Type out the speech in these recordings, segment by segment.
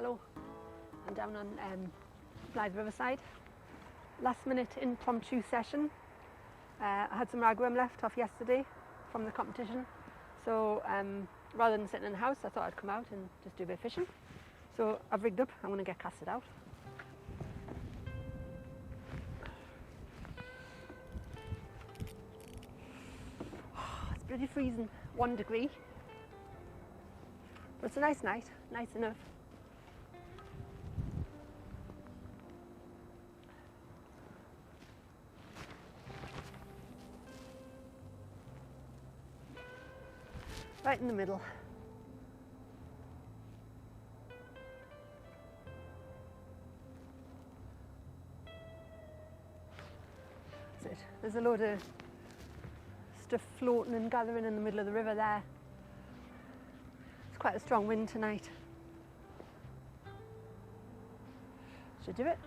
hello. I'm down on Blyth Riverside. Last minute impromptu session. I had some ragworm left off yesterday from the competition. So rather than sitting in the house, I thought I'd come out and just do a bit of fishing. So I've rigged up, I'm going to get casted out. It's pretty freezing, 1 degree. But it's a nice night, nice enough. Right in the middle. That's it. There's a load of stuff floating and gathering in the middle of the river there. It's quite a strong wind tonight. Should do it.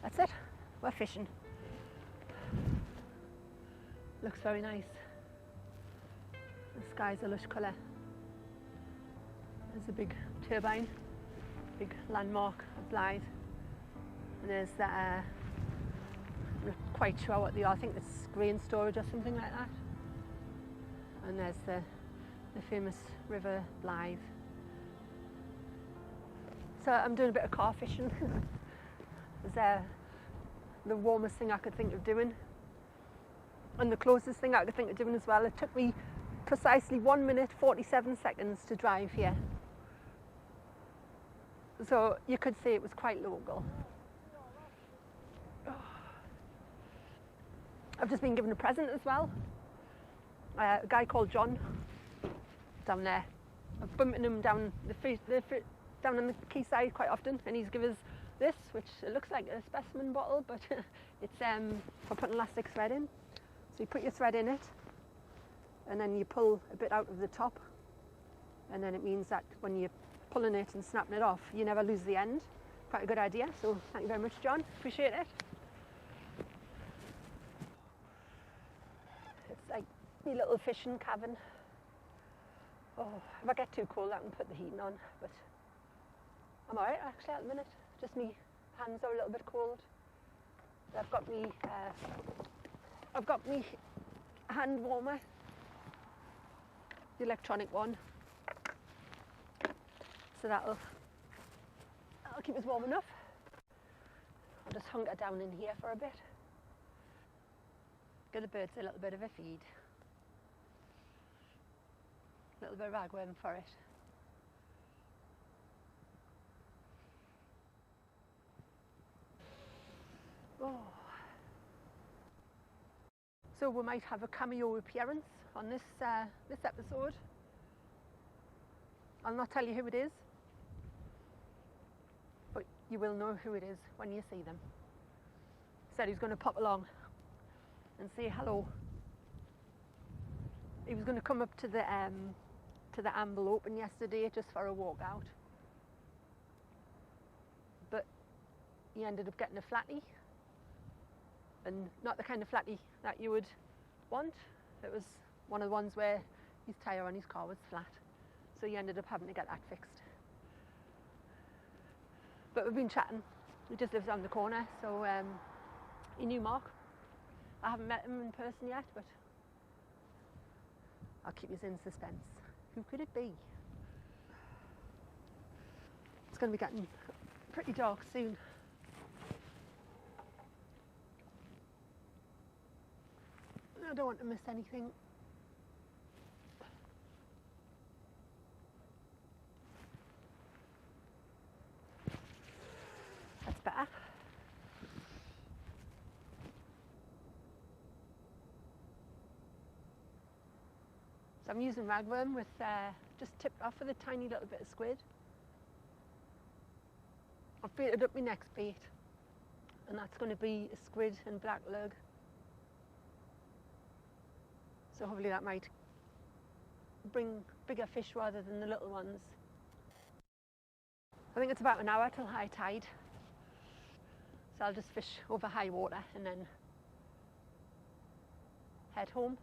That's it. We're fishing. Looks very nice. The sky's a lush colour. There's a big turbine, big landmark of Blyth. And there's that, I'm not quite sure what they are, I think it's grain storage or something like that. And there's the famous river Blyth. So I'm doing a bit of car fishing. It's the warmest thing I could think of doing. And the closest thing I could think of doing as well. It took me precisely 1 minute 47 seconds to drive here. So you could say it was quite local. I've just been given a present as well. A guy called John down there. I've bumped into him down down on the quayside quite often, and he's given us this, which it looks like a specimen bottle, but it's for putting elastic thread in. So you put your thread in it, and then you pull a bit out of the top, and then it means that when you're pulling it and snapping it off, you never lose the end. Quite a good idea, so thank you very much, John. Appreciate it. It's like a little fishing cabin. Oh, if I get too cold, I can put the heating on, but I'm alright actually at the minute. Just me hands are a little bit cold. I've got me hand warmer, the electronic one, so that'll keep us warm enough. I'll just hunker down in here for a bit. Give the birds a little bit of a feed. A little bit of ragworm for it. Oh. So we might have a cameo appearance on this episode. I'll not tell you who it is, but you will know who it is when you see them. Said he's going to pop along and say hello. He was going to come up to the Amble Open yesterday just for a walk out, but he ended up getting a flatty. And not the kind of flatty that you would want. It was one of the ones where his tyre on his car was flat. So he ended up having to get that fixed. But we've been chatting. He just lives around the corner, so he knew Mark. I haven't met him in person yet, but I'll keep you in suspense. Who could it be? It's going to be getting pretty dark soon. I don't want to miss anything. That's better. So I'm using ragworm with just tipped off with a tiny little bit of squid. I've baited up my next bait, and that's going to be a squid and black lug. So hopefully that might bring bigger fish rather than the little ones. I think it's about an hour till high tide. So I'll just fish over high water and then head home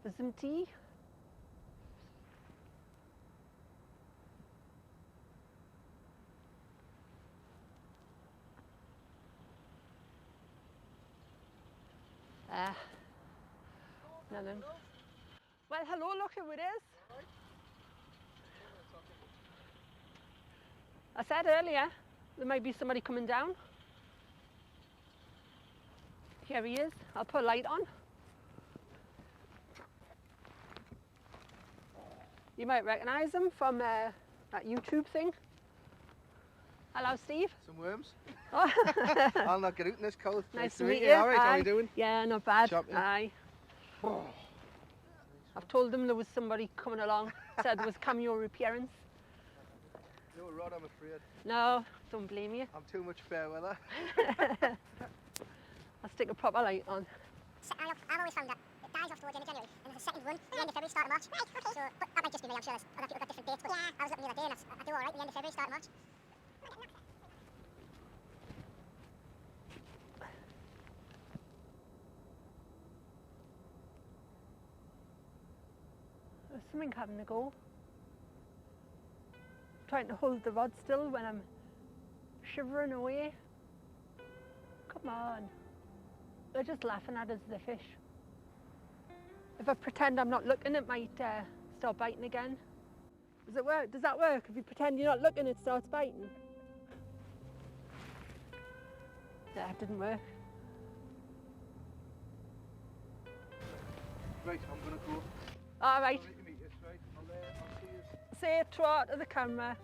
for some tea Nothing. Well, hello, look who it is. I said earlier, there might be somebody coming down. Here he is. I'll put a light on. You might recognise him from that YouTube thing. Hello, Steve. Some worms. Oh. I'll not get out in this cold. Nice to meet you. All right, how are you doing? Yeah, not bad. Chopping. Aye. Oh. I've told them there was somebody coming along. Said there was cameo reappearance. No rod, I'm afraid. No, don't blame you. I'm too much fair weather. I'll stick a proper light on. I've always found that it dies off towards the end of January, and there's a second run at the end of February, start of March. Right, okay. So, but that might just be me, I'm sure there's other people got different dates, but yeah. I was looking the other day and I do alright at the end of February, start of March. There's something having a go. Trying to hold the rod still when I'm shivering away. Come on. They're just laughing at us, the fish. If I pretend I'm not looking, it might start biting again. Does it work? Does that work? If you pretend you're not looking, it starts biting. That didn't work. Right, I'm going to go. All right. I'll meet you, right? I'll see you. Say it throughout to the camera.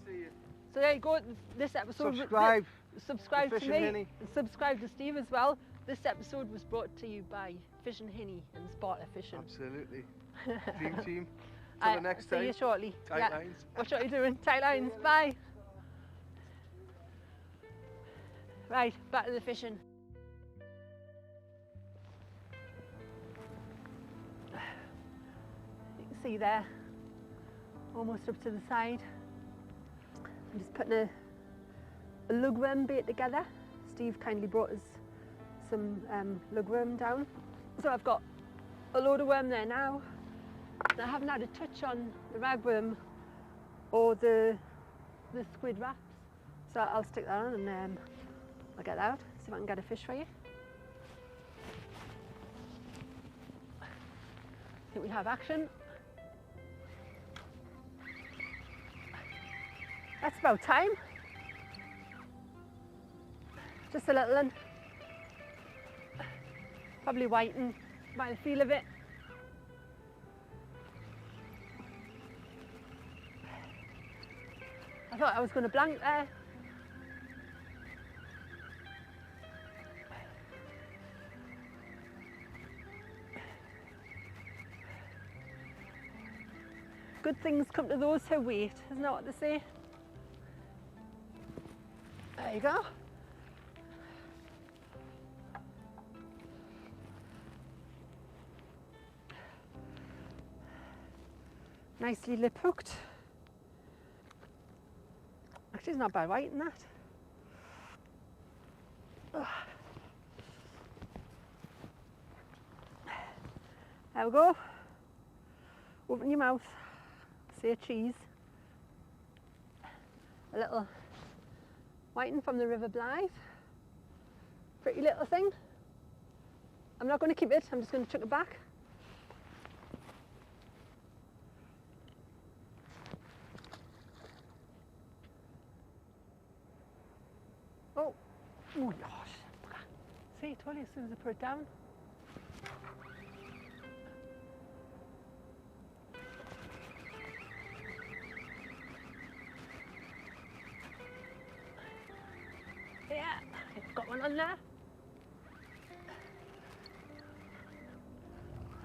See you. So there you go. This episode. Subscribe. Subscribe to Fishing me. Hinny. And subscribe to Steve as well. This episode was brought to you by Fishing Hinny and Spata Fishing. Absolutely. Dream team. Till the next time. See you shortly. Tight lines. Watch what you're doing. Tight lines. Bye. Right, back to the fishing. You can see there, almost up to the side. I'm just putting a lugworm bait together. Steve kindly brought us some lugworm down. So I've got a load of worm there now. I haven't had a touch on the ragworm or the squid wraps. So I'll stick that on and I'll get that out, see if I can get a fish for you. I think we have action. That's about time. Just a little one. Probably whiting by the feel of it. I thought I was going to blank there. Good things come to those who wait, isn't that what they say? There you go. Nicely lip hooked. Actually, it's not bad white in that. Ugh. There we go. Open your mouth. Say cheese. A little whiting from the River Blyth. Pretty little thing. I'm not going to keep it, I'm just going to chuck it back. Oh gosh. See, I told you as soon as I put it down. Yeah, I've got one on there.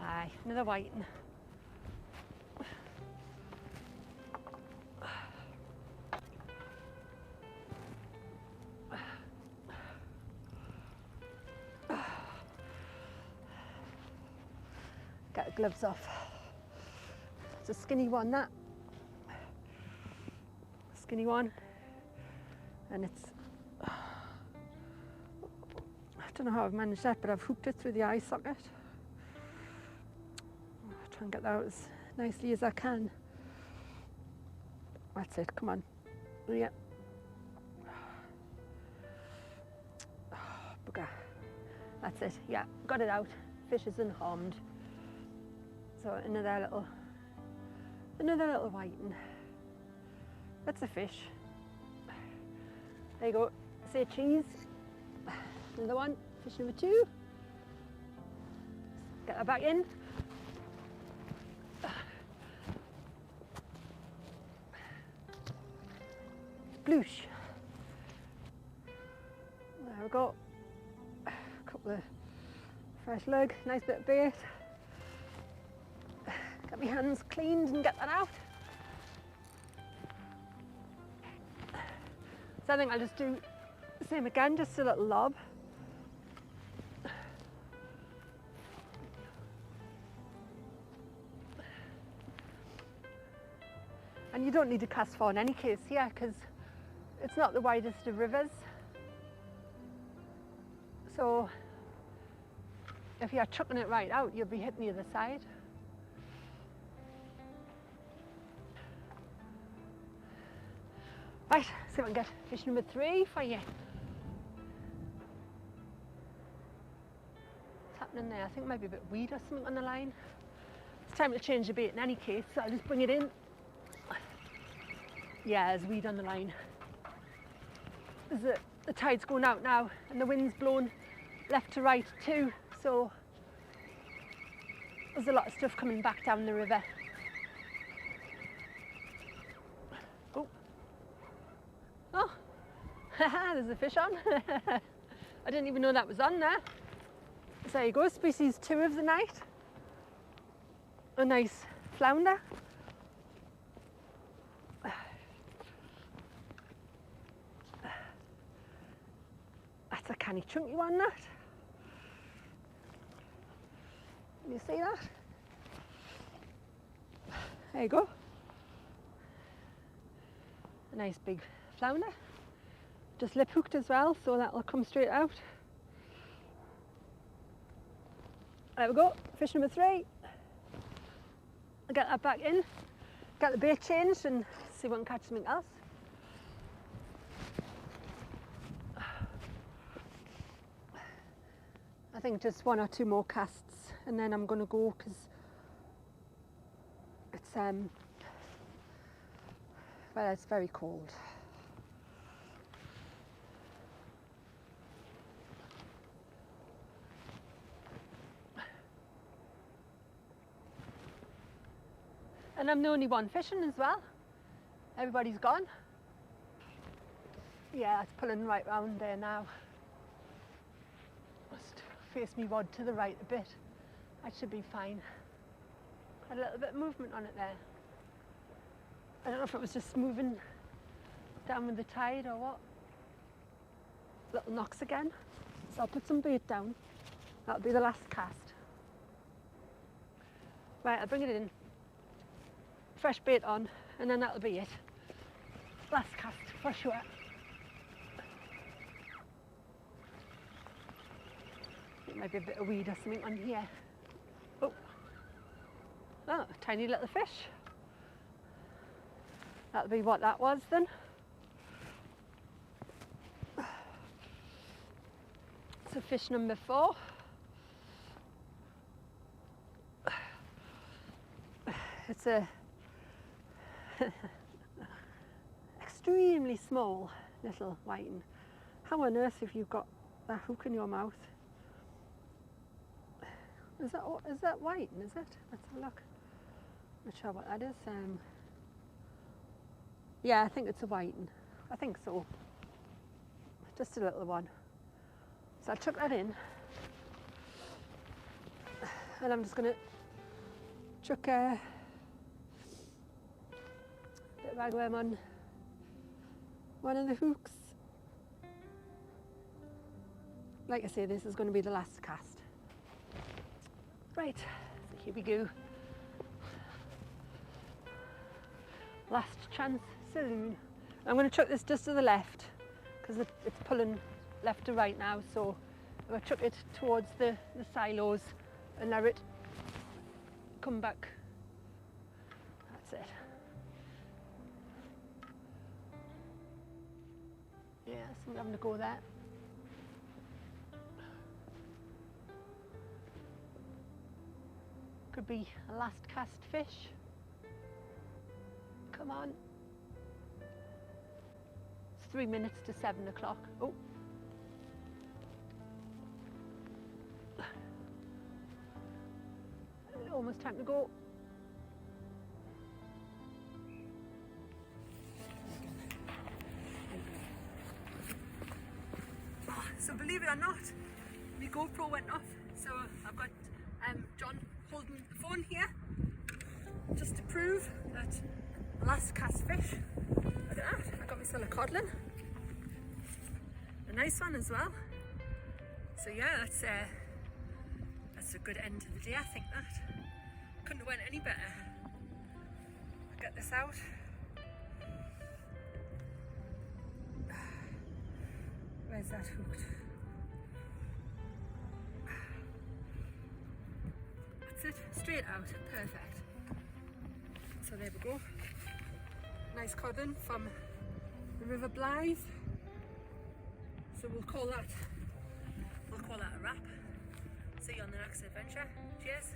Aye, another whiting. Get the gloves off. It's a skinny one, that. Skinny one. And it's, I don't know how I've managed that, but I've hooked it through the eye socket. I'll try and get that out as nicely as I can. That's it, come on. Yeah. That's it, yeah, got it out. Fish is unharmed. So another little whiting. That's a fish. There you go, say cheese. Another one, fish number 2. Get that back in. Sploosh. There we go. A couple of fresh lug, nice bit of bait. Get my hands cleaned and get that out. So I think I'll just do the same again, just a little lob. And you don't need to cast far in any case here because it's not the widest of rivers. So if you're chucking it right out, you'll be hitting the other side. Right, see if I can get fish number 3 for you. What's happening there? I think maybe a bit of weed or something on the line. It's time to change the bait in any case, so I'll just bring it in. Yeah, there's weed on the line. The tide's going out now and the wind's blowing left to right too, so there's a lot of stuff coming back down the river. Oh, oh, there's a fish on. I didn't even know that was on there. So there you go, species 2 of the night. A nice flounder. That's a canny chunky one, that. Can you see that? There you go. A nice big flounder. Just lip hooked as well, so that'll come straight out. There we go, fish number 3. I'll get that back in, get the bait changed and see if I can catch something else. I think just 1 or 2 more casts and then I'm going to go because it's well, it's very cold. And I'm the only one fishing as well. Everybody's gone. Yeah, it's pulling right round there now. Must face me rod to the right a bit. That should be fine. Had a little bit of movement on it there. I don't know if it was just moving down with the tide or what. Little knocks again. So I'll put some bait down. That'll be the last cast. Right, I'll bring it in. Fresh bait on, and then that'll be it. Last cast for sure. It might be a bit of weed or something on here. Oh, oh, a tiny little fish. That'll be what that was then. So fish number 4. It's a extremely small little whiting. How on earth have you got that hook in your mouth? Is that whiting, is it? Let's have a look. Not sure what that is. Yeah, I think it's a whiting. I think so. Just a little one. So I'll chuck that in. And I'm just going to chuck a bit of ragworm on one of the hooks. Like I say, this is going to be the last cast. Right, so here we go. Last chance saloon. I'm going to chuck this just to the left because it's pulling left to right now, so I'm going to chuck it towards the silos and let it come back. That's it. Yeah, so I'm having to go there. could be a last cast fish. Come on. It's 3 minutes to 7 o'clock. Oh. Almost time to go. Oh, so believe it or not, my GoPro went off. So I've got John holding the phone here just to prove that the last cast fish. Look at that, I got myself a codlin. A nice one as well. So yeah, that's a good end to the day, I think that. Couldn't have went any better. I'll get this out. Where's that hooked? That's it, straight out, perfect. So there we go. Nice codlin from the River Blyth. So we'll call that a wrap. See you on the next adventure. Cheers.